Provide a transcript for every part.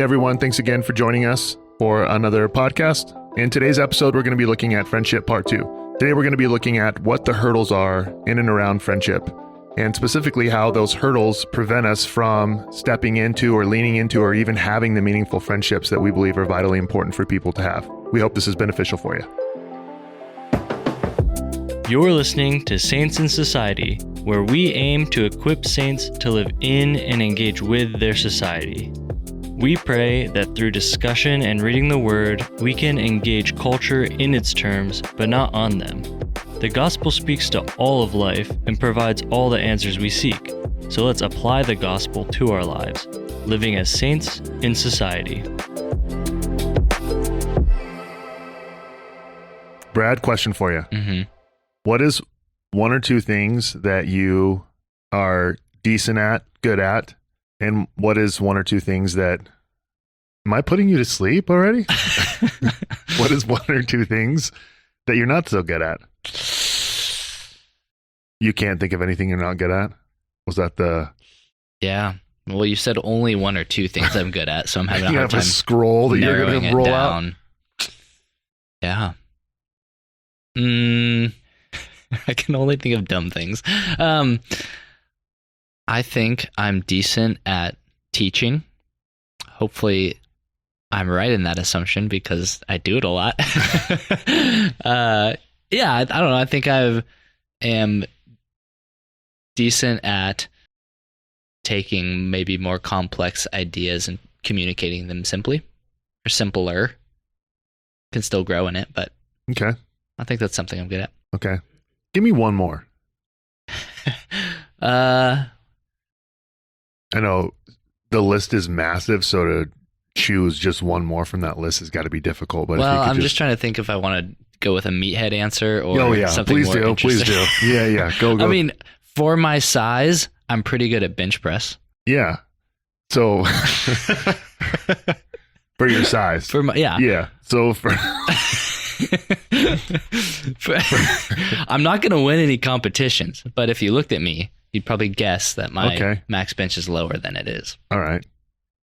Hey everyone, thanks again for joining us for another podcast. In today's episode, we're going to be looking at friendship part 2. Today, we're going to be looking at what the hurdles are in and around friendship, and specifically how those hurdles prevent us from stepping into or leaning into or even having the meaningful friendships that we believe are vitally important for people to have. We hope this is beneficial for you. You're listening to Saints in Society, where we aim to equip saints to live in and engage with their society. We pray that through discussion and reading the Word, we can engage culture in its terms, but not on them. The gospel speaks to all of life and provides all the answers we seek. So let's apply the gospel to our lives, living as saints in society. Brad, question for you. Mm-hmm. What is one or two things that you are decent at, good at? And what is one or two things that... Am I putting you to sleep already? What is one or two things that you're not so good at? You can't think of anything you're not good at? Was that the... Yeah. Well, you said only one or two things I'm good at, so I'm having a you hard have time a scroll that you're going to roll out? Yeah. I can only think of dumb things. I think I'm decent at teaching. Hopefully, I'm right in that assumption because I do it a lot. I don't know. I think I am decent at taking maybe more complex ideas and communicating them simply or simpler. Can still grow in it, but okay. I think that's something I'm good at. Okay. Give me one more. I know the list is massive, so to choose just one more from that list has got to be difficult. But well, if you could I'm just trying to think if I want to go with a meathead answer or something please more do. interesting. Please do. Yeah. Go. I mean, for my size, I'm pretty good at bench press. Yeah. So for your size. Yeah. So for I'm not going to win any competitions, but if you looked at me, you'd probably guess that my max bench is lower than it is. All right.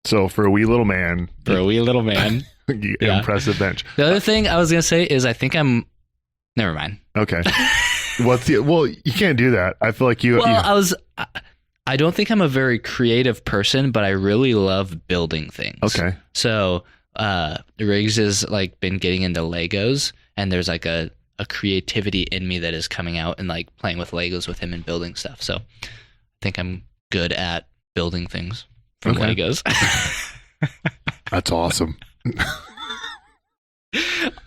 So for a wee little man. Impressive bench. The other thing I was going to say is I think I'm... Never mind. Okay. Well, you can't do that. I feel like you... I don't think I'm a very creative person, but I really love building things. Okay. So Riggs has like been getting into Legos, and there's like a creativity in me that is coming out and like playing with Legos with him and building stuff. So I think I'm good at building things from Legos. That's awesome.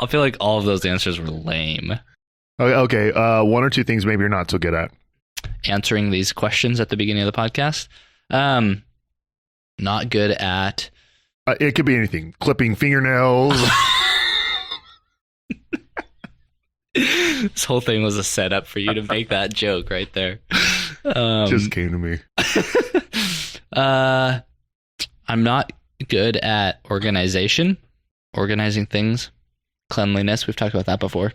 I feel like all of those answers were lame. Okay. One or two things maybe you're not so good at. Answering these questions at the beginning of the podcast. Not good at... it could be anything. Clipping fingernails. This whole thing was a setup for you to make that joke right there. Just came to me. I'm not good at organizing things, cleanliness. We've talked about that before.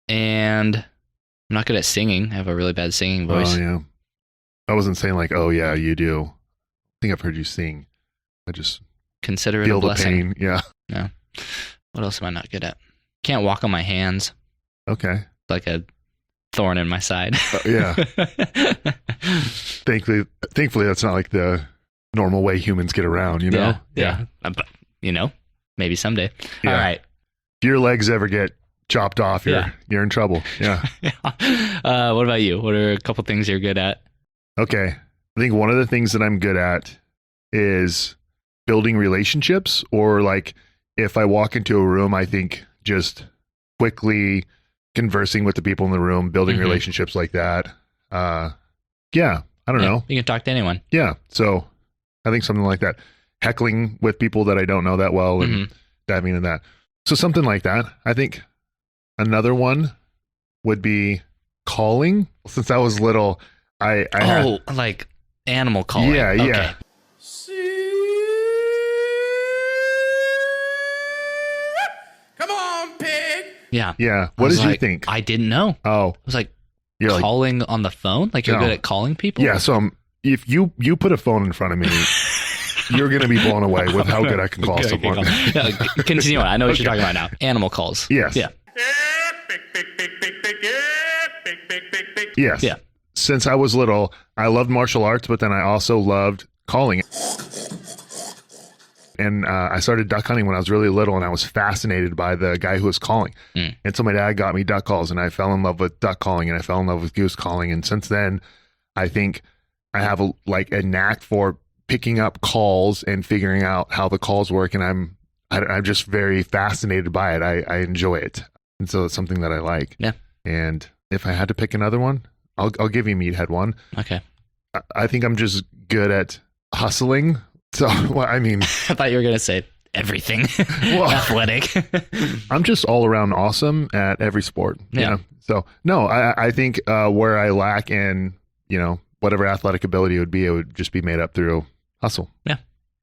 And I'm not good at singing. I have a really bad singing voice. Oh, yeah. I wasn't saying like, oh, yeah, you do. I think I've heard you sing. I just consider it feel a blessing. The pain. Yeah. Yeah. What else am I not good at? Can't walk on my hands. Okay. Like a thorn in my side. Yeah. Thankfully, that's not like the normal way humans get around, you know? Yeah. But, maybe someday. Yeah. All right. If your legs ever get chopped off, you're in trouble. Yeah. What about you? What are a couple things you're good at? Okay. I think one of the things that I'm good at is building relationships, or like if I walk into a room, I think just quickly conversing with the people in the room, building relationships like that. I don't know. You can talk to anyone. Yeah. So I think something like that. Heckling with people that I don't know that well and diving into that. So something like that. I think another one would be calling. Since I was little, I had, like animal calling. Yeah, okay. Yeah. Come on, pig. Yeah. Yeah. What did you think? I didn't know. Oh. I was like, you're calling on the phone? Like you're No. good at calling people? Yeah. So if you put a phone in front of me You're going to be blown away with how good I can call someone. No, continue on. I know what you're talking about now. Animal calls. Yes. Yeah. Yes. Yeah. Since I was little, I loved martial arts, but then I also loved calling it. And I started duck hunting when I was really little, and I was fascinated by the guy who was calling. And so my dad got me duck calls, and I fell in love with duck calling, and I fell in love with goose calling. And since then, I think I have a knack for picking up calls and figuring out how the calls work. And I'm just very fascinated by it. I enjoy it. And so it's something that I like. Yeah. And if I had to pick another one, I'll give you Meathead one. Okay. I think I'm just good at hustling. So, well, I mean, I thought you were going to say everything. Well, athletic. I'm just all around awesome at every sport. Yeah. So no, I think where I lack in, whatever athletic ability it would just be made up through hustle. Yeah.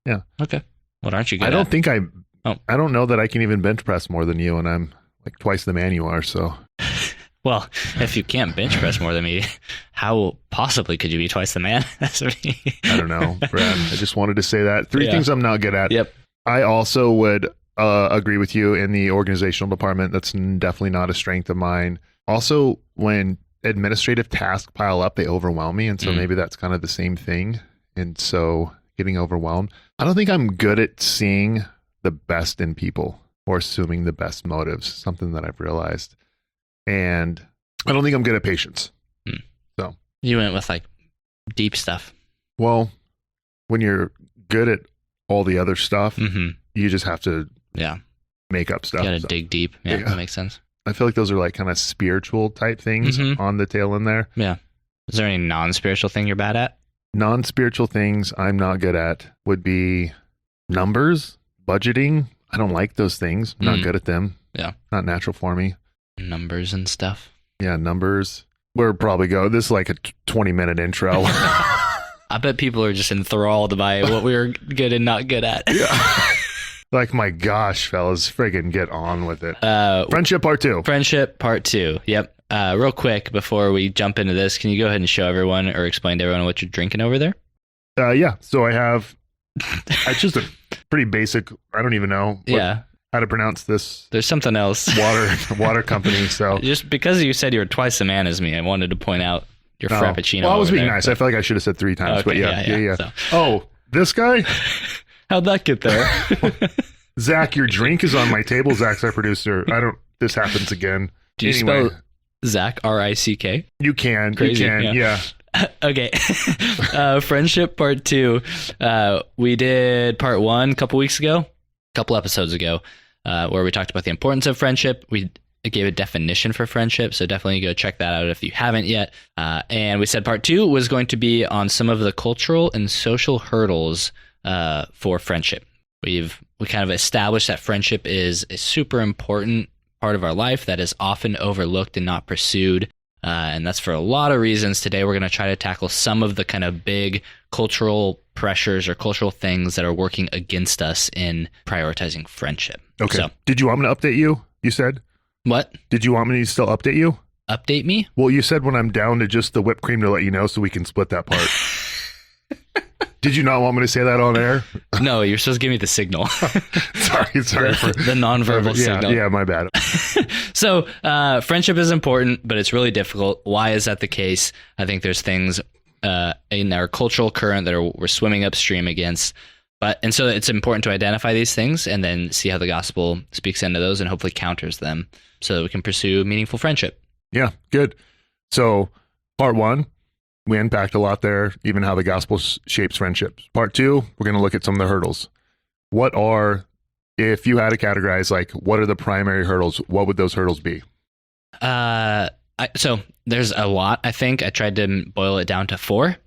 Yeah. Okay. What aren't you good I don't at? think I don't know that I can even bench press more than you, and I'm like twice the man you are. So. Well, if you can't bench press more than me, how possibly could you be twice the man? That's me. I don't know, Brad. I just wanted to say that. Three Yeah. things I'm not good at. Yep. I also would agree with you in the organizational department. That's definitely not a strength of mine. Also, when administrative tasks pile up, they overwhelm me. And so maybe that's kind of the same thing. And so getting overwhelmed. I don't think I'm good at seeing the best in people or assuming the best motives, something that I've realized. And I don't think I'm good at patience. So You went with deep stuff. well, when you're good at all the other stuff, you just have to make up stuff. You gotta So dig deep. Yeah, that makes sense. I feel like those are kind of spiritual type things on the tail end there. Yeah. Is there any non-spiritual thing you're bad at? Non-spiritual things I'm not good at would be numbers, budgeting. I don't like those things. I'm not good at them. Yeah. Not natural for me. Numbers and stuff. Yeah, numbers. We're probably this is like a 20-minute intro. I bet people are just enthralled by what we were good and not good at. Yeah. Like, my gosh, fellas, friggin' get on with it. Friendship part 2. Friendship part 2. Yep. Real quick before we jump into this, can you go ahead and show everyone or explain to everyone what you're drinking over there? Yeah. So I have. It's just a pretty basic. I don't even know. How to pronounce this. There's something else. Water company. So just because you said you were twice the man as me, I wanted to point out your frappuccino. Well, I was over being there. nice. I feel like I should have said 3 times, Okay, but yeah. So. Oh, this guy? How'd that get there? Zach, your drink is on my table. Zach's our producer. This happens again. Do you Anyway, spell Zach R-I-C-K? You can. Crazy, You can. Yeah. Okay. Friendship part 2. We did part 1 a couple episodes ago, where we talked about the importance of friendship. We gave a definition for friendship, so definitely go check that out if you haven't yet. And we said part 2 was going to be on some of the cultural and social hurdles for friendship. We kind of established that friendship is a super important part of our life that is often overlooked and not pursued. And that's for a lot of reasons. Today, we're going to try to tackle some of the kind of big cultural pressures or cultural things that are working against us in prioritizing friendship. Okay. So, did you want me to update you? You said? what? Did you want me to still update you? Update me? Well, you said when I'm down to just the whipped cream to let you know so we can split that part. Did you not want me to say that on air? No, you're supposed to give me the signal. Sorry. The nonverbal signal. Yeah, my bad. So, friendship is important, but it's really difficult. Why is that the case? I think there's things in our cultural current that we're swimming upstream against. And so it's important to identify these things and then see how the gospel speaks into those and hopefully counters them so that we can pursue meaningful friendship. Yeah, good. So, part 1, we unpacked a lot there, even how the gospel shapes friendships. Part 2, we're going to look at some of the hurdles. If you had to categorize, what are the primary hurdles, what would those hurdles be? So there's a lot, I think. I tried to boil it down to 4.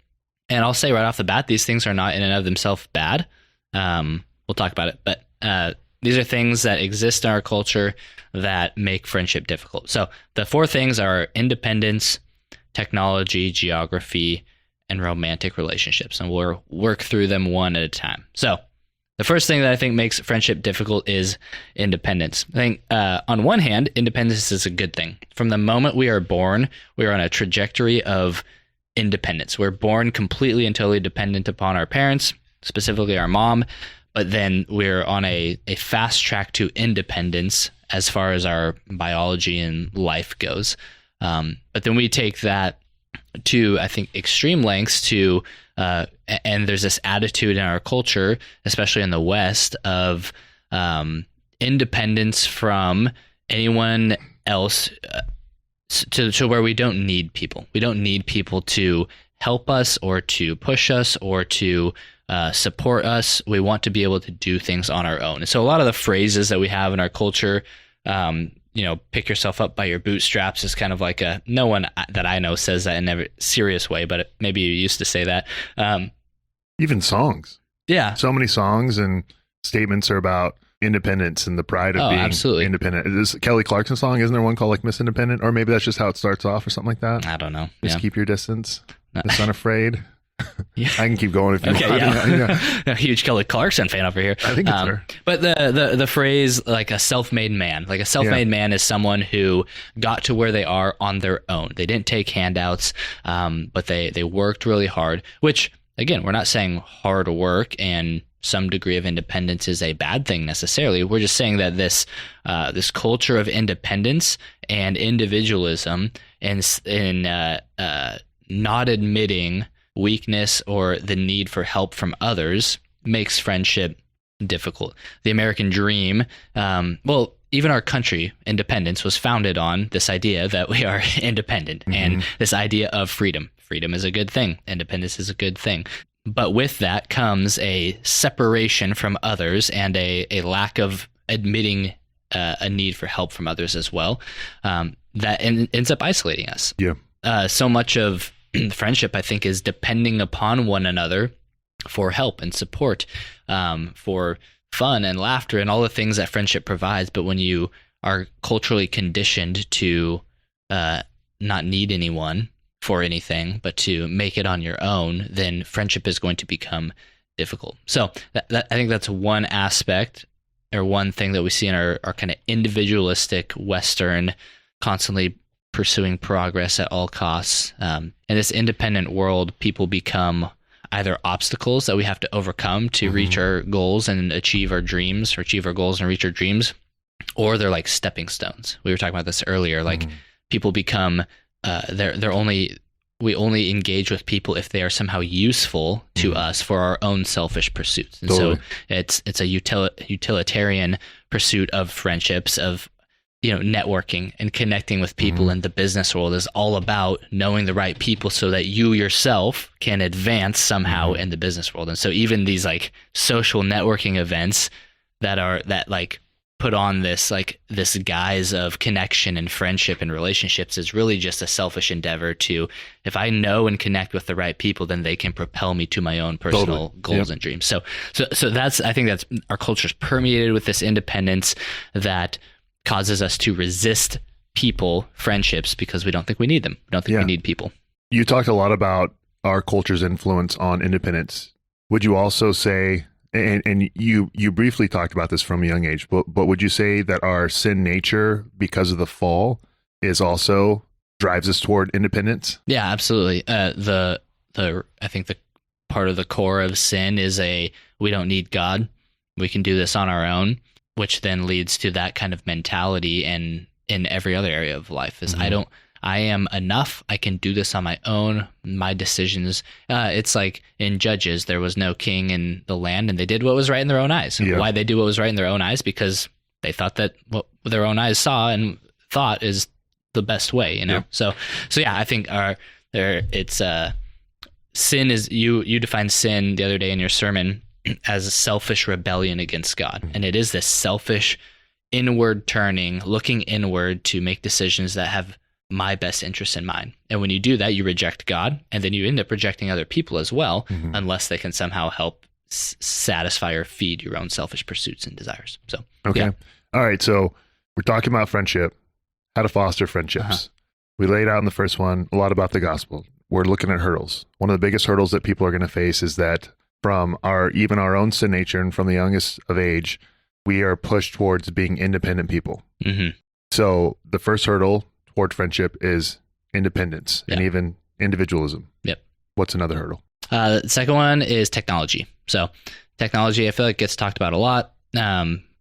And I'll say right off the bat, these things are not in and of themselves bad. We'll talk about it. But these are things that exist in our culture that make friendship difficult. So the 4 things are independence, technology, geography, and romantic relationships. And we'll work through them one at a time. So the first thing that I think makes friendship difficult is independence. I think on one hand, independence is a good thing. From the moment we are born, we are on a trajectory of independence. We're born completely and totally dependent upon our parents. specifically our mom, but then we're on a fast track to independence as far as our biology and life goes. But then we take that to, I think, extreme lengths to, and there's this attitude in our culture, especially in the West, of independence from anyone else, to where we don't need people. We don't need people to help us or to push us or to support us. We want to be able to do things on our own. And so a lot of the phrases that we have in our culture, pick yourself up by your bootstraps, is kind of like no one that I know says that in a serious way, but maybe you used to say that. Even songs. Yeah. So many songs and statements are about independence and the pride of being absolutely independent. Is Kelly Clarkson's song? Isn't there one called like Miss Independent? Or maybe that's just how it starts off or something like that. I don't know. Just keep your distance. No. Miss Unafraid. Yeah. I can keep going if you want. Yeah. A huge Kelly Clarkson fan over here. I think it's her. But the phrase like a self-made man, man is someone who got to where they are on their own. They didn't take handouts, but they worked really hard, which again, we're not saying hard work and some degree of independence is a bad thing necessarily. We're just saying that this culture of independence and individualism and not admitting weakness or the need for help from others makes friendship difficult. The American dream, even our country, independence, was founded on this idea that we are independent and this idea of freedom. Freedom is a good thing. Independence is a good thing. But with that comes a separation from others and a lack of admitting a need for help from others as well. That ends up isolating us. Yeah. So much of friendship, I think, is depending upon one another for help and support, for fun and laughter and all the things that friendship provides. But when you are culturally conditioned to not need anyone for anything, but to make it on your own, then friendship is going to become difficult. So I think that's one aspect or one thing that we see in our kind of individualistic Western, constantly pursuing progress at all costs. In this independent world, people become either obstacles that we have to overcome to reach our goals and achieve our dreams, or achieve our goals and reach our dreams, or they're like stepping stones. We were talking about this earlier. Like people become we only engage with people if they are somehow useful to us for our own selfish pursuits. And so it's a utilitarian pursuit of friendships, of networking and connecting with people in the business world is all about knowing the right people so that you yourself can advance somehow in the business world. And so even these like social networking events that like put on this guise of connection and friendship and relationships is really just a selfish endeavor to, if I know and connect with the right people, then they can propel me to my own personal goals and dreams. So I think that's our culture's permeated with this independence that causes us to resist friendships, because we don't think we need them. We don't think we need people. You talked a lot about our culture's influence on independence. Would you also say, and you briefly talked about this from a young age, but would you say that our sin nature, because of the fall, is also drives us toward independence? Yeah, absolutely. I think the part of the core of sin is we don't need God. We can do this on our own, which then leads to that kind of mentality and in every other area of life is I am enough. I can do this on my own. My decisions. It's like in Judges, there was no king in the land, and they did what was right in their own eyes. Yeah. Why they do what was right in their own eyes? Because they thought that what their own eyes saw and thought is the best way. Yeah. So yeah, I think sin is you defined sin the other day in your sermon as a selfish rebellion against God, and it is this selfish, inward turning, looking inward to make decisions that have my best interest in mind. And when you do that, you reject God, and then you end up rejecting other people as well, unless they can somehow help satisfy or feed your own selfish pursuits and desires. So, okay. Yeah. All right. So we're talking about friendship, how to foster friendships. We laid out in the first one a lot about the gospel. We're looking at hurdles. One of the biggest hurdles that people are going to face is that from our own sin nature and from the youngest of age, we are pushed towards being independent people. So the first hurdle toward friendship is independence and even individualism. Yep. What's another hurdle? The second one is technology. So technology, I feel like gets talked about a lot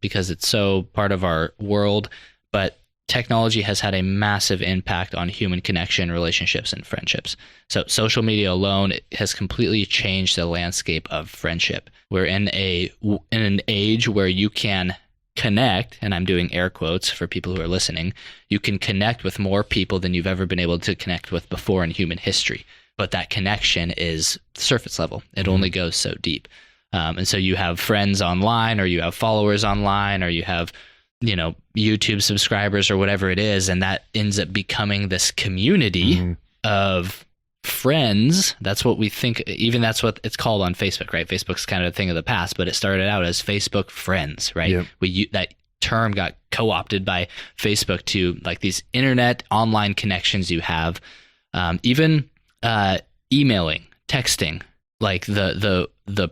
because it's so part of our world, but technology has had a massive impact on human connection, relationships, and friendships. So social media alone has completely changed the landscape of friendship. We're in an age where you can connect, and I'm doing air quotes for people who are listening, you can connect with more people than you've ever been able to connect with before in human history. But that connection is surface level. It only goes so deep. And so you have friends online, or you have followers online, or you have YouTube subscribers or whatever it is, and that ends up becoming this community of friends. That's what we think, even that's what it's called on Facebook, right? Facebook's kind of a thing of the past, but it started out as Facebook friends, right? Yep. That term got co-opted by Facebook to like these internet online connections you have, even emailing, texting, like the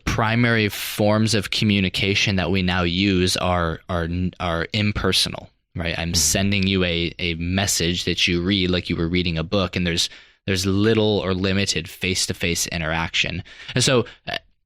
primary forms of communication that we now use are impersonal, right? I'm sending you a message that you read like you were reading a book, and there's little or limited face-to-face interaction. And so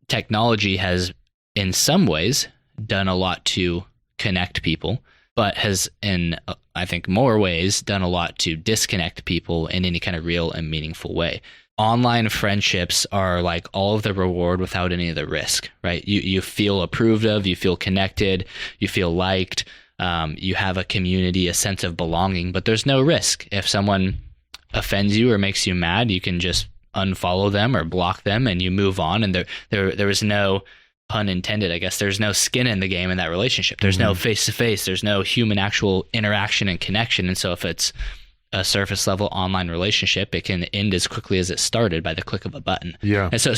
technology has, in some ways, done a lot to connect people, but has, in I think more ways, done a lot to disconnect people in any kind of real and meaningful way. Online friendships are like all of the reward without any of the risk, right? You feel approved of, you feel connected, you feel liked, you have a community, a sense of belonging, but there's no risk. If someone offends you or makes you mad, you can just unfollow them or block them and you move on. And there is no, pun intended, I guess, there's no skin in the game in that relationship. There's no face-to-face, there's no human actual interaction and connection. And so if it's a surface level online relationship, it can end as quickly as it started by the click of a button. Yeah. And so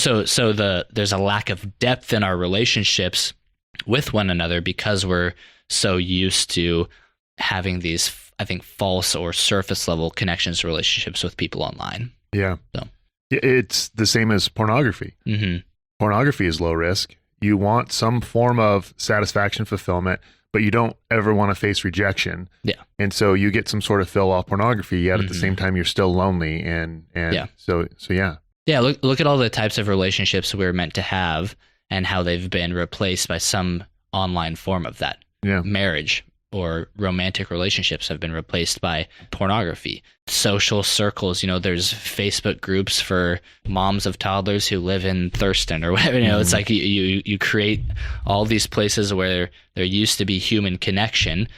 there's a lack of depth in our relationships with one another because we're so used to having these, I think, false or surface level connections, relationships with people online. Yeah. So it's the same as pornography. Pornography is low risk. You want some form of satisfaction, fulfillment, but you don't ever want to face rejection. Yeah. And so you get some sort of fill off pornography, yet at the same time, you're still lonely. And so yeah. Yeah. Look at all the types of relationships we're meant to have and how they've been replaced by some online form of that. Yeah. Marriage or romantic relationships have been replaced by pornography. Social circles, there's Facebook groups for moms of toddlers who live in Thurston or whatever. It's like you create all these places where there used to be human connection.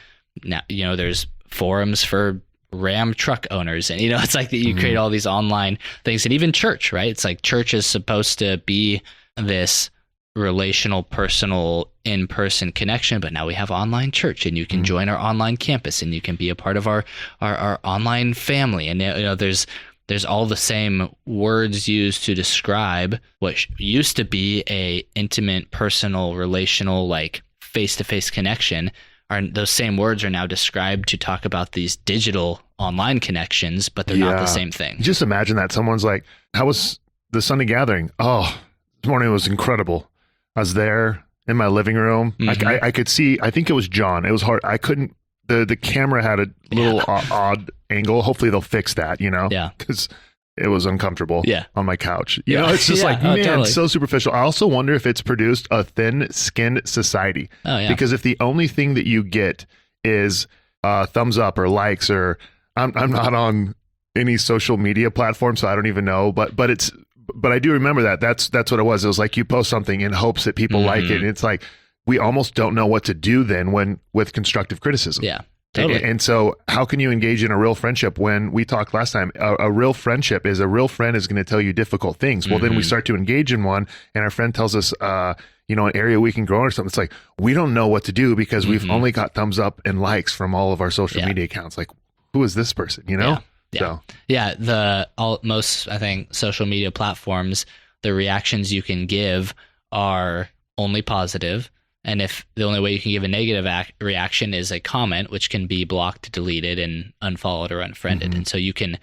Now, there's forums for Ram truck owners, and it's like that you create all these online things. And even church, right? It's like church is supposed to be this relational, personal, in-person connection, but now we have online church, and you can join our online campus, and you can be a part of our online family. And there's all the same words used to describe what used to be a intimate, personal, relational, like face-to-face connection. Those same words are now described to talk about these digital online connections, but they're not the same thing. Just imagine that someone's like, "How was the Sunday gathering? Oh, this morning was incredible. I was there in my living room. I could see, I think it was John. It was hard. I couldn't, the camera had a little odd angle. Hopefully they'll fix that, because it was uncomfortable on my couch. It's just totally. So superficial. I also wonder if it's produced a thin-skinned society. Oh, yeah. Because if the only thing that you get is thumbs up or likes, or I'm not on any social media platform, so I don't even know, but I do remember that's what it was. It was like you post something in hopes that people like it. And it's like, we almost don't know what to do then with constructive criticism. Yeah, totally. And so how can you engage in a real friendship when we talked last time? A real friendship is a real friend is going to tell you difficult things. Well, then we start to engage in one, and our friend tells us, an area we can grow or something. It's like, we don't know what to do because we've only got thumbs up and likes from all of our social media accounts. Like, who is this person, Yeah. So. Yeah, most, I think, social media platforms, the reactions you can give are only positive. And if the only way you can give a negative reaction is a comment, which can be blocked, deleted, and unfollowed or unfriended. And so you can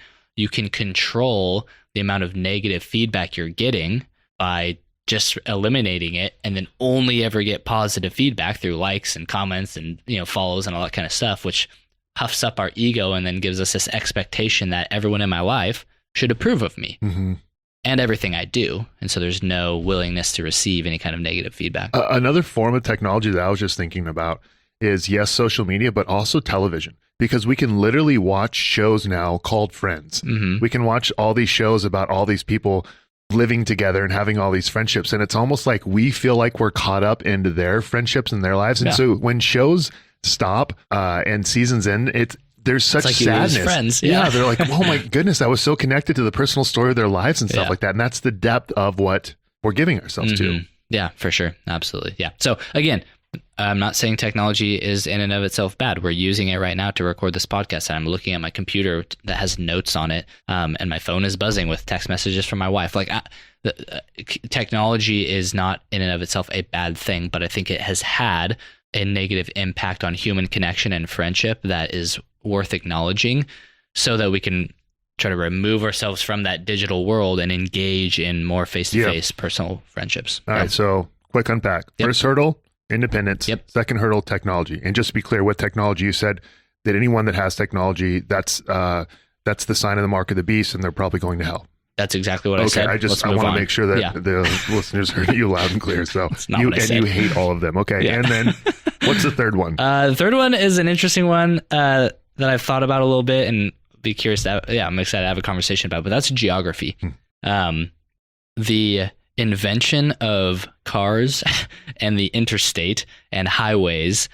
control the amount of negative feedback you're getting by just eliminating it, and then only ever get positive feedback through likes and comments and follows and all that kind of stuff, which huffs up our ego and then gives us this expectation that everyone in my life should approve of me. and everything I do. And so there's no willingness to receive any kind of negative feedback. Another form of technology that I was just thinking about is, yes, social media, but also television, because we can literally watch shows now called Friends. Mm-hmm. We can watch all these shows about all these people living together and having all these friendships. And it's almost like we feel like we're caught up into their friendships and their lives. And so when shows stop and seasons end, there's such like sadness. Friends. Yeah. They're like, oh my goodness, I was so connected to the personal story of their lives and stuff like that. And that's the depth of what we're giving ourselves to. Yeah, for sure. Absolutely. Yeah. So again, I'm not saying technology is in and of itself bad. We're using it right now to record this podcast. And I'm looking at my computer that has notes on it. And my phone is buzzing with text messages from my wife. Like technology is not in and of itself a bad thing, but I think it has had a negative impact on human connection and friendship that is worth acknowledging, so that we can try to remove ourselves from that digital world and engage in more face-to-face personal friendships. All right. So quick unpack. First hurdle, independence. Second hurdle, technology. And just to be clear, what technology you said, that anyone that has technology, that's the sign of the mark of the beast, and they're probably going to hell. That's exactly what I said. I want to make sure that the listeners heard you loud and clear. So you hate all of them. Okay. And then what's the third one? The third one is an interesting one that I've thought about a little bit and be curious. I'm excited to have a conversation about, but that's geography. The invention of cars and the interstate and highways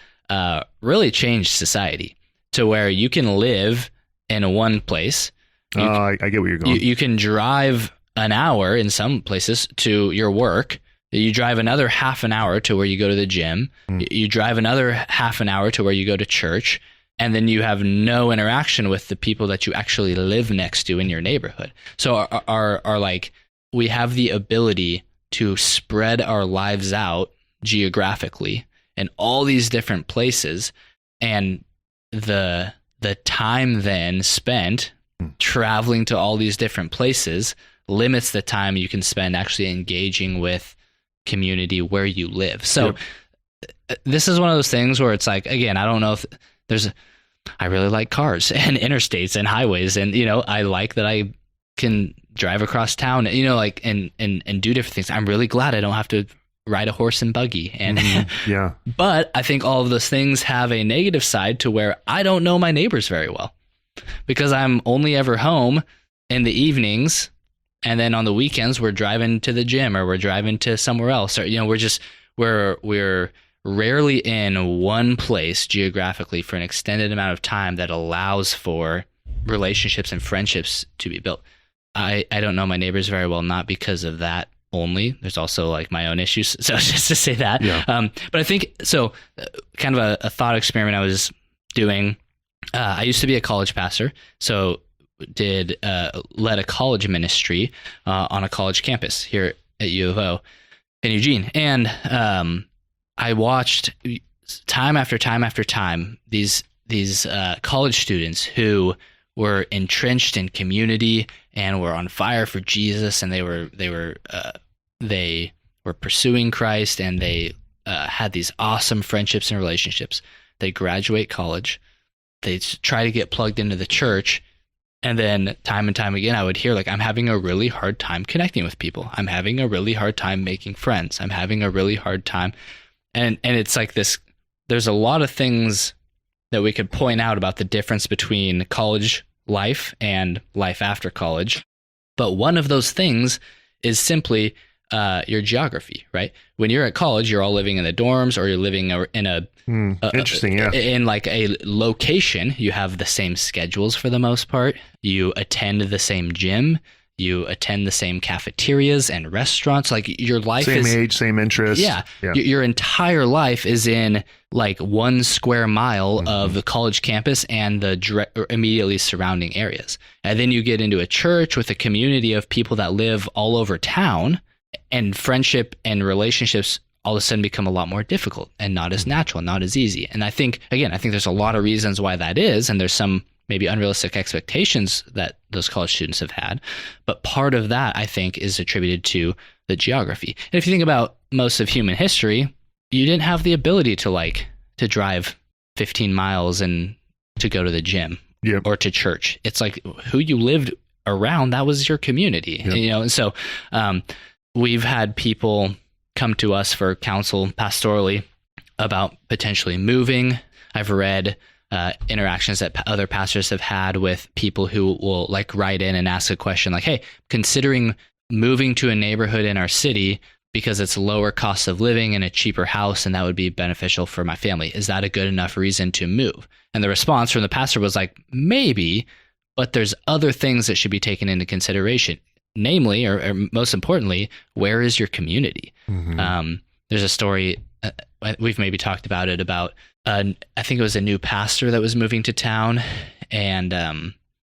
really changed society to where you can live in one place. I get where you're going. You can drive an hour in some places to your work. You drive another half an hour to where you go to the gym. You drive another half an hour to where you go to church. And then you have no interaction with the people that you actually live next to in your neighborhood. So our like, we have the ability to spread our lives out geographically in all these different places. And the time then spent traveling to all these different places limits the time you can spend actually engaging with community where you live. So this is one of those things where it's like, again, I don't know if I really like cars and interstates and highways, and I like that I can drive across town, like and do different things. I'm really glad I don't have to ride a horse and buggy, and but I think all of those things have a negative side to where I don't know my neighbors very well, because I'm only ever home in the evenings, and then on the weekends we're driving to the gym or we're driving to somewhere else, or we're rarely in one place geographically for an extended amount of time that allows for relationships and friendships to be built. I don't know my neighbors very well, not because of that only. There's also like my own issues. So just to say that. But I think, so kind of a thought experiment I was doing, I used to be a college pastor. So led a college ministry on a college campus here at U of O in Eugene. And I watched time after time after time these college students who were entrenched in community and were on fire for Jesus, and they were pursuing Christ, and they had these awesome friendships and relationships. They graduate college, they try to get plugged into the church, and then time and time again I would hear, like, I'm having a really hard time connecting with people. I'm having a really hard time making friends. I'm having a really hard time. And it's like this, there's a lot of things that we could point out about the difference between college life and life after college. But one of those things is simply your geography, right? When you're at college, you're all living in the dorms, or you're living in in like a location. You have the same schedules for the most part. You attend the same gym. You attend the same cafeterias and restaurants. Like, your life same age, same interests. Yeah. Your entire life is in like 1 square mile of the college campus and the immediately surrounding areas. And then you get into a church with a community of people that live all over town, and friendship and relationships all of a sudden become a lot more difficult and not as natural, not as easy. And I think there's a lot of reasons why that is. And there's some maybe unrealistic expectations that those college students have had. But part of that, I think, is attributed to the geography. And if you think about most of human history, you didn't have the ability to drive 15 miles and to go to the gym or to church. It's like who you lived around, that was your community. Yep. And so we've had people come to us for counsel pastorally about potentially moving. I've read interactions that other pastors have had with people who will like write in and ask a question like, hey, considering moving to a neighborhood in our city because it's lower cost of living and a cheaper house, and that would be beneficial for my family. Is that a good enough reason to move? And the response from the pastor was like, maybe, but there's other things that should be taken into consideration. Namely, or most importantly, where is your community? Mm-hmm. There's a story, we've maybe talked about it, about I think it was a new pastor that was moving to town, and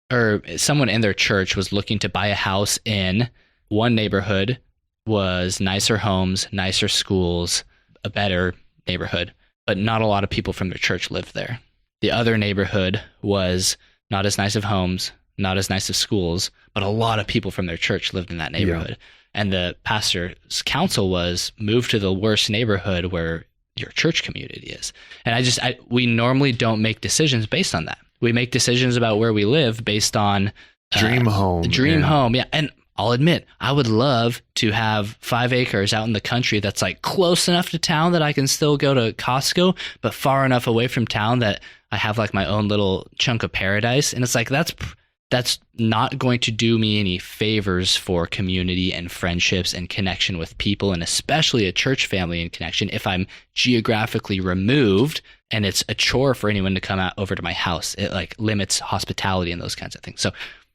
or someone in their church was looking to buy a house in one neighborhood, was nicer homes, nicer schools, a better neighborhood, but not a lot of people from their church lived there. The other neighborhood was not as nice of homes, not as nice of schools, but a lot of people from their church lived in that neighborhood. Yeah. And the pastor's counsel was move to the worst neighborhood where your church community is. And we normally don't make decisions based on that. We make decisions about where we live based on dream home. Yeah. And I'll admit, I would love to have 5 acres out in the country that's like close enough to town that I can still go to Costco, but far enough away from town that I have like my own little chunk of paradise. And it's like, that's not going to do me any favors for community and friendships and connection with people, and especially a church family and connection if I'm geographically removed and it's a chore for anyone to come out over to my house. It like limits hospitality and those kinds of things. So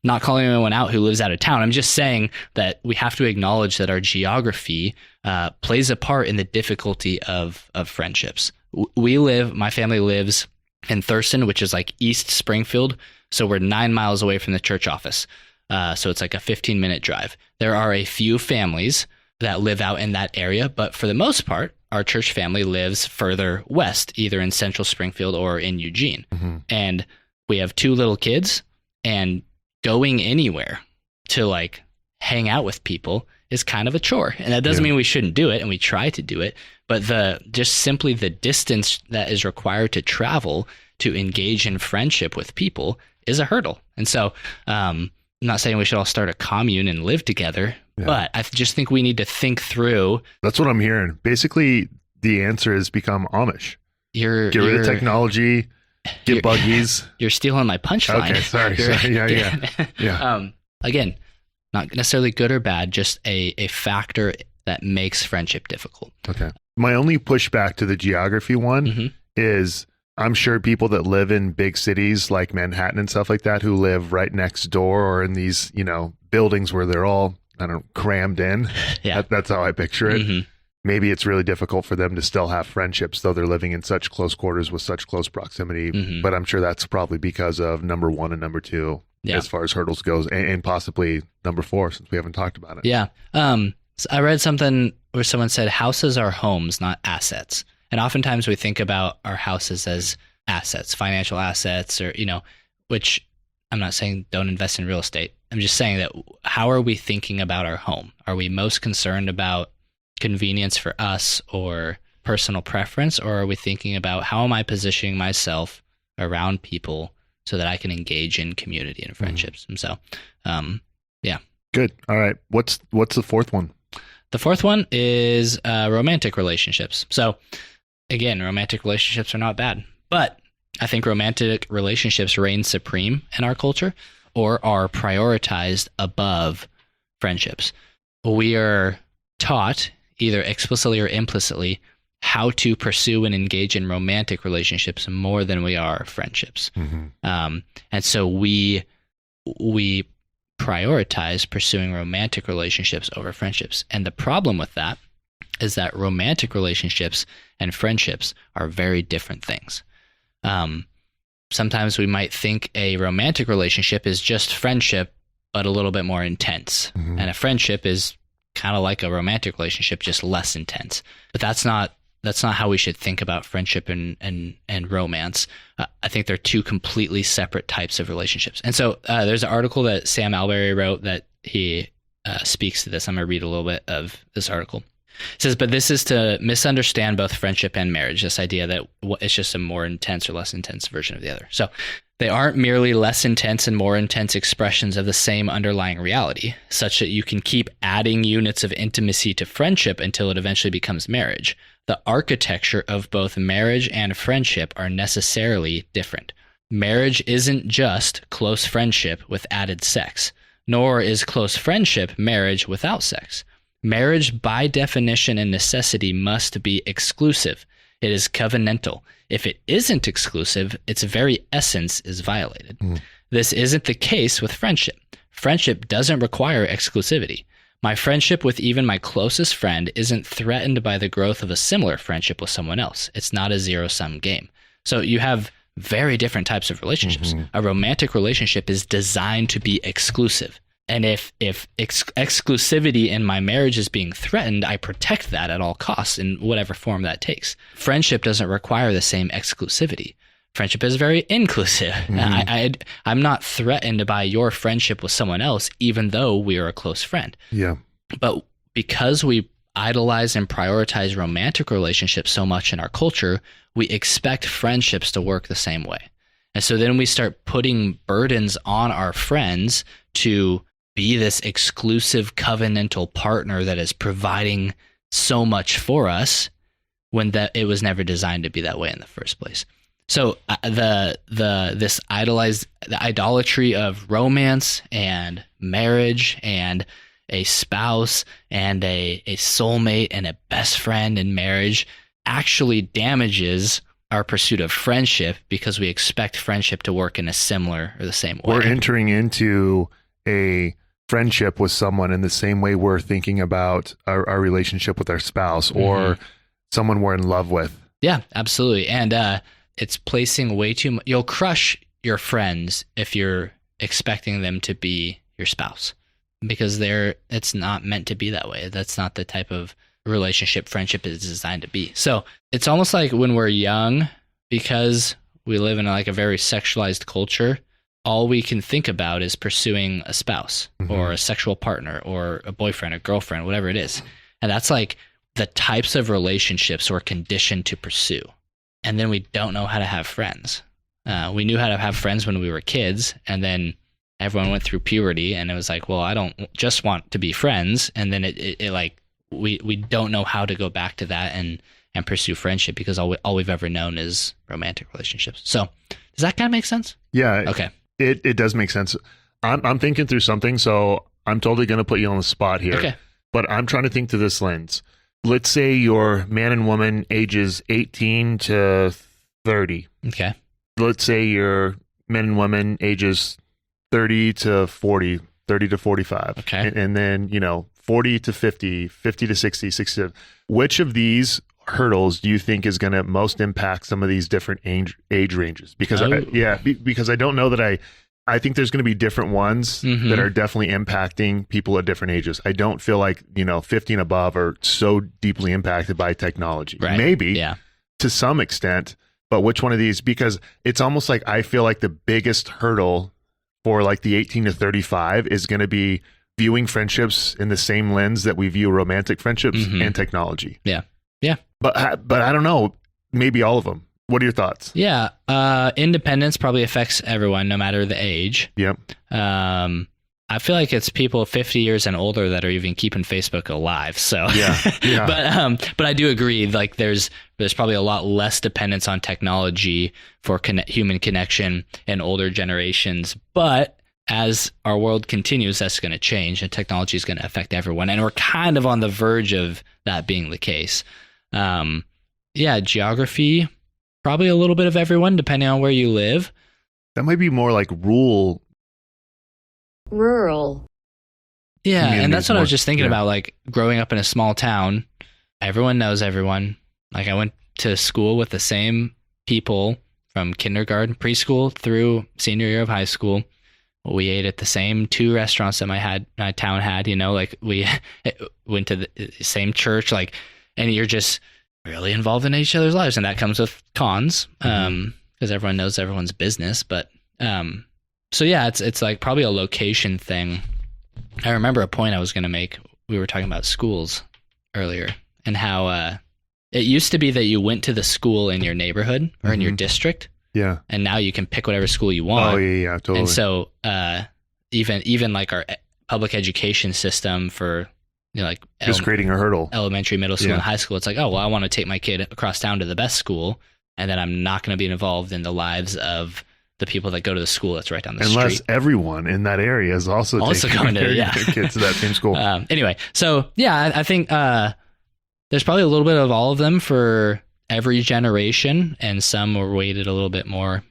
not calling anyone out who lives out of town. I'm just saying that we have to acknowledge that our geography plays a part in the difficulty of friendships. My family lives in Thurston, which is like East Springfield. So we're 9 miles away from the church office. So it's like a 15-minute drive. There are a few families that live out in that area, but for the most part, our church family lives further west, either in central Springfield or in Eugene. Mm-hmm. And we have 2 little kids, and going anywhere to like hang out with people is kind of a chore. And that doesn't mean we shouldn't do it, and we try to do it, but just simply the distance that is required to travel to engage in friendship with people is a hurdle. And so I'm not saying we should all start a commune and live together, but I just think we need to think through. That's what I'm hearing. Basically, the answer is become Amish. Get rid of technology, get buggies. You're stealing my punchline. Okay, sorry. Yeah. Again, not necessarily good or bad, just a factor that makes friendship difficult. Okay. My only pushback to the geography one is I'm sure people that live in big cities like Manhattan and stuff like that, who live right next door or in these, buildings where they're all, crammed in. Yeah. That's how I picture it. Mm-hmm. Maybe it's really difficult for them to still have friendships, though they're living in such close quarters with such close proximity. Mm-hmm. But I'm sure that's probably because of number 1 and number 2 as far as hurdles goes, and possibly number 4, since we haven't talked about it. Yeah. So I read something where someone said houses are homes, not assets. And oftentimes we think about our houses as assets, financial assets, or, which I'm not saying don't invest in real estate. I'm just saying that how are we thinking about our home? Are we most concerned about convenience for us or personal preference, or are we thinking about how am I positioning myself around people so that I can engage in community and friendships? And so, yeah. Good. All right. What's the 4th one? The 4th one is romantic relationships. So again, romantic relationships are not bad, but I think romantic relationships reign supreme in our culture or are prioritized above friendships. We are taught, either explicitly or implicitly, how to pursue and engage in romantic relationships more than we are friendships. Mm-hmm. And so we prioritize pursuing romantic relationships over friendships. And the problem with that is that romantic relationships and friendships are very different things. Sometimes we might think a romantic relationship is just friendship, but a little bit more intense. Mm-hmm. And a friendship is kind of like a romantic relationship, just less intense. But that's not how we should think about friendship and romance. I think they're 2 completely separate types of relationships. And so there's an article that Sam Alberry wrote that he speaks to this. I'm going to read a little bit of this article. It says, but this is to misunderstand both friendship and marriage, this idea that it's just a more intense or less intense version of the other. So They aren't merely less intense and more intense expressions of the same underlying reality, such that you can keep adding units of intimacy to friendship until it eventually becomes marriage. The architecture of both marriage and friendship are necessarily different. Marriage isn't just close friendship with added sex, nor is close friendship marriage without sex. Marriage, by definition and necessity, must be exclusive. It is covenantal. If it isn't exclusive, its very essence is violated. This isn't the case with friendship. Friendship doesn't require exclusivity. My friendship with even my closest friend isn't threatened by the growth of a similar friendship with someone else. It's not a zero-sum game. So you have very different types of relationships. A romantic relationship is designed to be exclusive. And if exclusivity in my marriage is being threatened, I protect that at all costs in whatever form that takes. Friendship doesn't require the same exclusivity. Friendship is very inclusive. I'm not threatened by your friendship with someone else, even though we are a close friend. Yeah. But because we idolize and prioritize romantic relationships so much in our culture, we expect friendships to work the same way. And so then we start putting burdens on our friends to be this exclusive covenantal partner that is providing so much for us when that it was never designed to be that way in the first place. So the idolatry of romance and marriage and a spouse and a soulmate and a best friend in marriage actually damages our pursuit of friendship because we expect friendship to work in a similar or the same way. We're entering into a friendship with someone in the same way we're thinking about our relationship with our spouse or someone we're in love with. Yeah, absolutely. And it's placing way too much. You'll crush your friends if you're expecting them to be your spouse because it's not meant to be that way. That's not the type of relationship friendship is designed to be. So it's almost like when we're young, because we live in like a very sexualized culture, all we can think about is pursuing a spouse or a sexual partner or a boyfriend or girlfriend, whatever it is. And that's like the types of relationships we're conditioned to pursue. And then we don't know how to have friends. We knew how to have friends when we were kids, and then everyone went through puberty, and it was like, well, I don't just want to be friends. And then it like we don't know how to go back to that and pursue friendship because all we've ever known is romantic relationships. So does that kind of make sense? Yeah. Okay. It does make sense. I'm thinking through something, so I'm totally going to put you on the spot here. Okay. But I'm trying to think through this lens. Let's say you're man and woman ages 18 to 30. Okay. Let's say you're men and women ages 30 to 40, 30 to 45. Okay. And then, 40 to 50, 50 to 60, 60 to... Which of these hurdles do you think is going to most impact some of these different age ranges? Because because I don't know that I think there's going to be different ones that are definitely impacting people at different ages. I don't feel like, 50 and above are so deeply impacted by technology. Right. Maybe to some extent, but which one of these? Because it's almost like I feel like the biggest hurdle for like the 18 to 35 is going to be viewing friendships in the same lens that we view romantic friendships and technology. Yeah. Yeah. But I don't know, maybe all of them. What are your thoughts? Yeah. Independence probably affects everyone, no matter the age. Yep. I feel like it's people 50 years and older that are even keeping Facebook alive. So yeah. But I do agree. Like there's probably a lot less dependence on technology for human connection in older generations. But as our world continues, that's going to change, and technology is going to affect everyone. And we're kind of on the verge of that being the case. Geography. Probably a little bit of everyone, depending on where you live. That might be more like rural. Yeah, and that's what I was just thinking about, like growing up in a small town, everyone knows everyone. Like I went to school with the same people from kindergarten, preschool through senior year of high school. We ate at the same 2 restaurants that my town had, like we went to the same church, like, and you're just really involved in each other's lives, and that comes with cons because everyone knows everyone's business. But it's like probably a location thing. I remember a point I was going to make. We were talking about schools earlier and how it used to be that you went to the school in your neighborhood or in your district, Yeah. And now you can pick whatever school you want. Oh yeah, totally. And so even like our public education system for like just creating a hurdle. Elementary, middle school, and high school, it's like, oh well, I want to take my kid across town to the best school, and then I'm not going to be involved in the lives of the people that go to the school that's right down the street. Unless everyone in that area is also taking going to their kids to that same school. Anyway, so yeah, I think there's probably a little bit of all of them for every generation, and some are weighted a little bit more.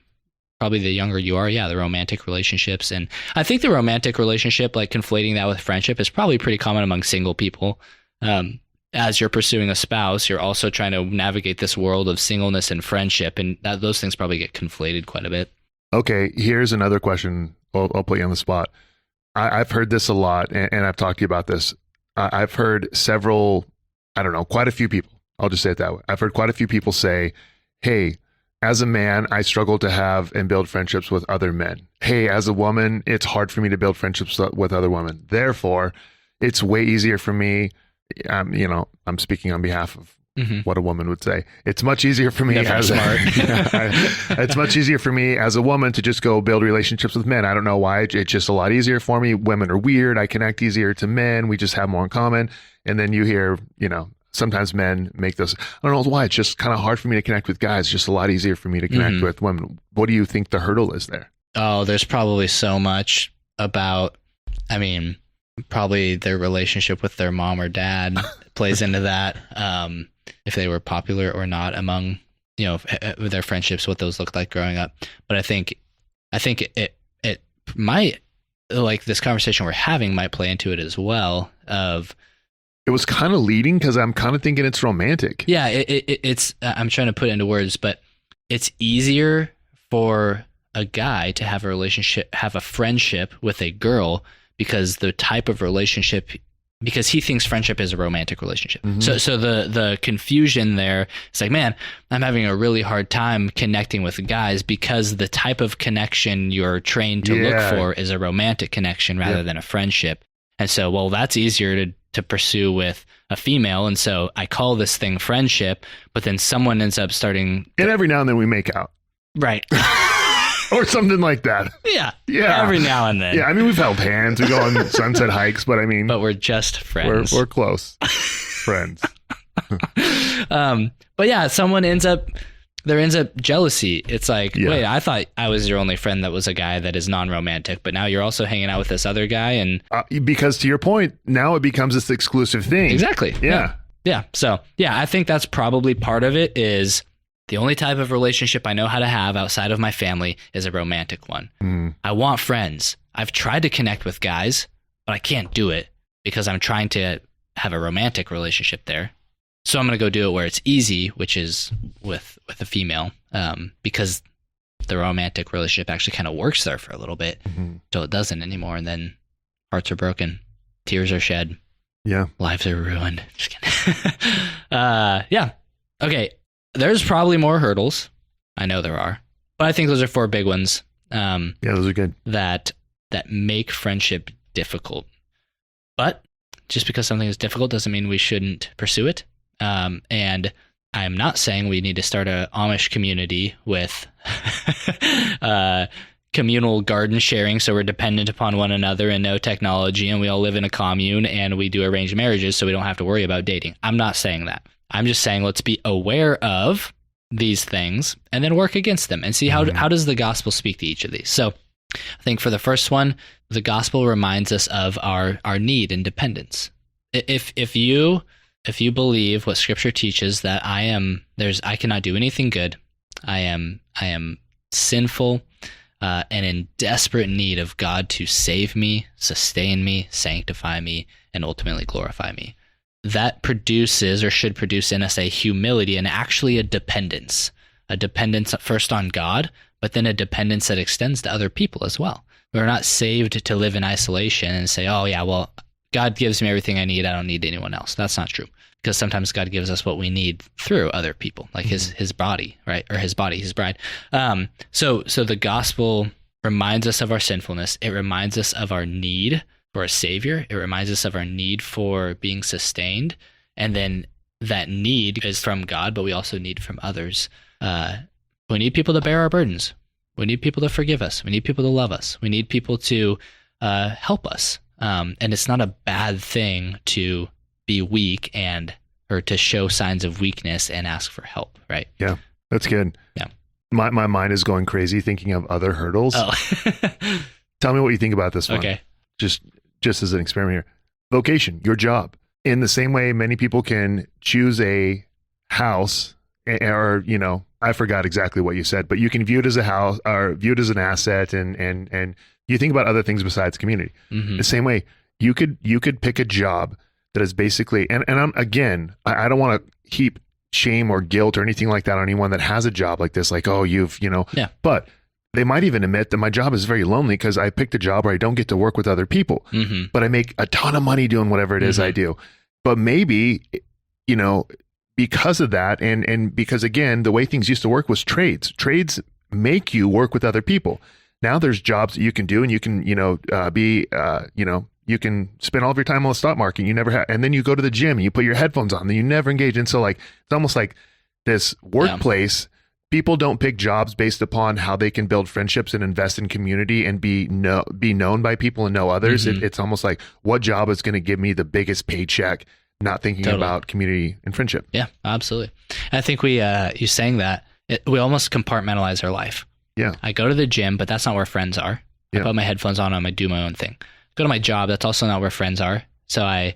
Probably the younger you are, the romantic relationships. And I think the romantic relationship, like conflating that with friendship, is probably pretty common among single people. As you're pursuing a spouse, you're also trying to navigate this world of singleness and friendship, and those things probably get conflated quite a bit. Okay, here's another question. I'll put you on the spot. I've heard this a lot, and I've talked to you about this. I've heard quite a few people. I'll just say it that way. I've heard quite a few people say, hey, as a man, I struggle to have and build friendships with other men. Hey, as a woman, it's hard for me to build friendships with other women. Therefore, it's way easier for me. I'm speaking on behalf of what a woman would say. It's much easier for me it's much easier for me as a woman to just go build relationships with men. I don't know why. It's just a lot easier for me. Women are weird. I connect easier to men. We just have more in common. And then you hear, sometimes men make those, I don't know why. It's just kind of hard for me to connect with guys. It's just a lot easier for me to connect with women. What do you think the hurdle is there? Oh, there's probably so much about, probably their relationship with their mom or dad plays into that. If they were popular or not among, their friendships, what those looked like growing up. But I think it might, like this conversation we're having might play into it as well. It was kind of leading because I'm kind of thinking it's romantic. Yeah, it's. I'm trying to put it into words, but it's easier for a guy to have a friendship with a girl because the type of relationship, because he thinks friendship is a romantic relationship. Mm-hmm. So the confusion there, it's like, man, I'm having a really hard time connecting with guys because the type of connection you're trained to look for is a romantic connection rather than a friendship. And so, well, that's easier to pursue with a female. And so I call this thing friendship, but then someone ends up starting. And every now and then we make out. Right. Or something like that. Yeah. Every now and then. Yeah. We've held hands. We go on sunset hikes, but but we're just friends. We're close. Friends. But yeah, there ends up jealousy. It's like, wait, I thought I was your only friend that was a guy that is non-romantic, but now you're also hanging out with this other guy. And because to your point, now it becomes this exclusive thing. Exactly. Yeah. So I think that's probably part of it. Is the only type of relationship I know how to have outside of my family is a romantic one. I want friends. I've tried to connect with guys, but I can't do it because I'm trying to have a romantic relationship there. So I'm going to go do it where it's easy, which is with a female, because the romantic relationship actually kind of works there for a little bit until it doesn't anymore. And then hearts are broken, tears are shed. Yeah. Lives are ruined. Just kidding. Okay. There's probably more hurdles. I know there are, but I think those are 4 big ones. Those are good. That make friendship difficult. But just because something is difficult doesn't mean we shouldn't pursue it. And I'm not saying we need to start a Amish community with communal garden sharing, so we're dependent upon one another and no technology, and we all live in a commune and we do arranged marriages so we don't have to worry about dating. I'm not saying that. I'm just saying let's be aware of these things and then work against them and see how does the gospel speak to each of these. So I think for the first one, the gospel reminds us of our need and dependence. If you believe what Scripture teaches, that I cannot do anything good, I am sinful and in desperate need of God to save me, sustain me, sanctify me, and ultimately glorify me. That produces or should produce in us a humility and actually a dependence first on God, but then a dependence that extends to other people as well. We're not saved to live in isolation and say, oh yeah, well, God gives me everything I need. I don't need anyone else. That's not true. Because sometimes God gives us what we need through other people, like his body, right? Or his body, his bride. So the gospel reminds us of our sinfulness. It reminds us of our need for a savior. It reminds us of our need for being sustained. And then that need is from God, but we also need from others. We need people to bear our burdens. We need people to forgive us. We need people to love us. We need people to help us. And it's not a bad thing to be weak or to show signs of weakness and ask for help, right? Yeah, that's good. Yeah. My mind is going crazy thinking of other hurdles. Oh. Tell me what you think about this one. Okay. Just as an experiment here. Vocation, your job. In the same way many people can choose a house or, I forgot exactly what you said, but you can view it as a house or view it as an asset and you think about other things besides community. Mm-hmm. The same way you could pick a job that is basically, and I don't want to heap shame or guilt or anything like that on anyone that has a job like this, like, oh, yeah. But they might even admit that my job is very lonely because I picked a job where I don't get to work with other people, Mm-hmm. but I make a ton of money doing whatever it is I do. But maybe, because of that, and because again, the way things used to work was trades. Trades make you work with other people. Now there's jobs that you can do, and you can, you can spend all of your time on the stock market. You never have, and then you go to the gym and you put your headphones on, and you never engage. And so, like, it's almost like this workplace. Yeah. People don't pick jobs based upon how they can build friendships and invest in community and be known by people and know others. Mm-hmm. It's almost like, what job is going to give me the biggest paycheck? Not thinking about community and friendship. Yeah, absolutely. I think you saying that, we almost compartmentalize our life. Yeah. I go to the gym, but that's not where friends are. I put my headphones on and I do my own thing. Go to my job, that's also not where friends are. So I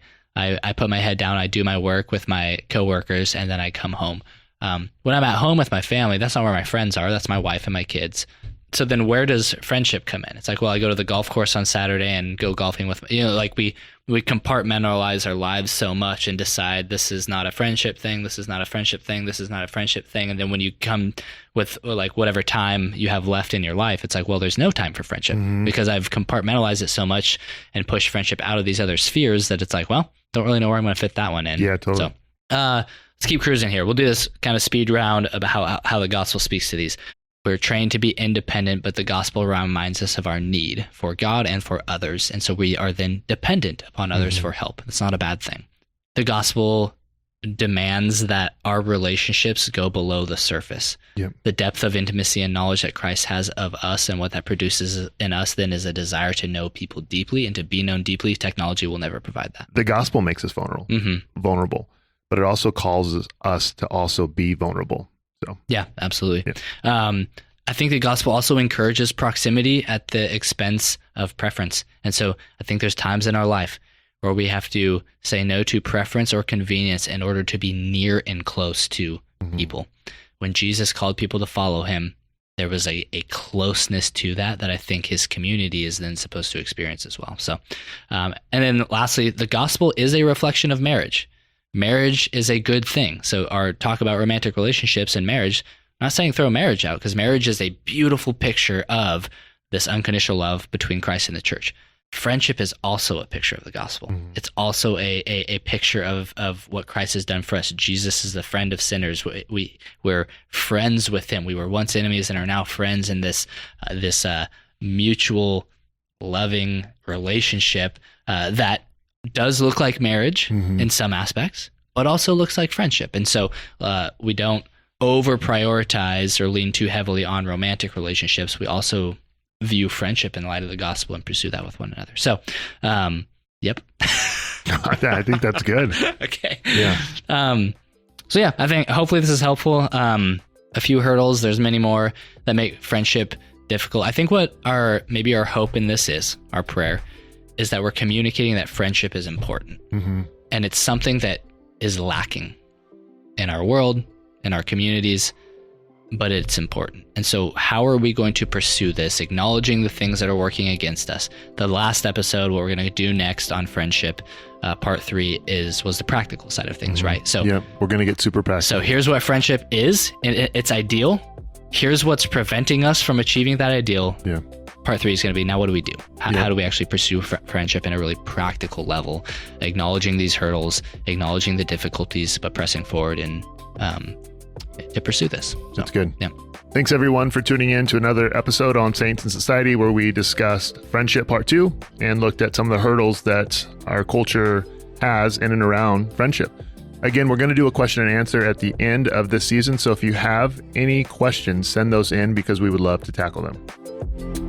put my head down, I do my work with my coworkers, and then I come home. When I'm at home with my family, that's not where my friends are. That's my wife and my kids. So then where does friendship come in? It's like, well, I go to the golf course on Saturday and go golfing with, like we compartmentalize our lives so much and decide this is not a friendship thing. This is not a friendship thing. This is not a friendship thing. And then when you come with like whatever time you have left in your life, it's like, well, there's no time for friendship because I've compartmentalized it so much and pushed friendship out of these other spheres that it's like, well, don't really know where I'm going to fit that one in. Yeah, totally. So, let's keep cruising here. We'll do this kind of speed round about how the gospel speaks to these. We're trained to be independent, but the gospel reminds us of our need for God and for others. And so we are then dependent upon others for help. It's not a bad thing. The gospel demands that our relationships go below the surface. Yep. The depth of intimacy and knowledge that Christ has of us and what that produces in us then is a desire to know people deeply and to be known deeply. Technology will never provide that. The gospel makes us vulnerable, but it also calls us to also be vulnerable. So yeah, absolutely. Yeah. I think the gospel also encourages proximity at the expense of preference. And so I think there's times in our life where we have to say no to preference or convenience in order to be near and close to people. When Jesus called people to follow him, there was a closeness to that I think his community is then supposed to experience as well. So, and then lastly, the gospel is a reflection of marriage. Marriage is a good thing. So our talk about romantic relationships and marriage, I'm not saying throw marriage out, because marriage is a beautiful picture of this unconditional love between Christ and the church. Friendship is also a picture of the gospel. It's also a picture of what Christ has done for us. Jesus is the friend of sinners. We're friends with him. We were once enemies and are now friends in this mutual loving relationship that does look like marriage in some aspects, but also looks like friendship. And so we don't over prioritize or lean too heavily on romantic relationships. We also view friendship in light of the gospel and pursue that with one another. So, yep. I think that's good. Okay. Yeah. So yeah, I think hopefully this is helpful. A few hurdles, there's many more that make friendship difficult. I think what our hope in this is, our prayer, is that we're communicating that friendship is important. And it's something that is lacking in our world, in our communities, but it's important. And so how are we going to pursue this, acknowledging the things that are working against us? The last episode, what we're going to do next on friendship, part 3 was the practical side of things, right? So yeah, we're going to get super practical. So here's what friendship is, and it's ideal. Here's what's preventing us from achieving that ideal. Yeah. Part 3 is going to be, now what do we do? How do we actually pursue friendship in a really practical level, acknowledging these hurdles, acknowledging the difficulties, but pressing forward and to pursue this. So, that's good. Yeah. Thanks everyone for tuning in to another episode on Saints and Society, where we discussed friendship part 2 and looked at some of the hurdles that our culture has in and around friendship. Again, we're going to do a question and answer at the end of this season. So if you have any questions, send those in because we would love to tackle them.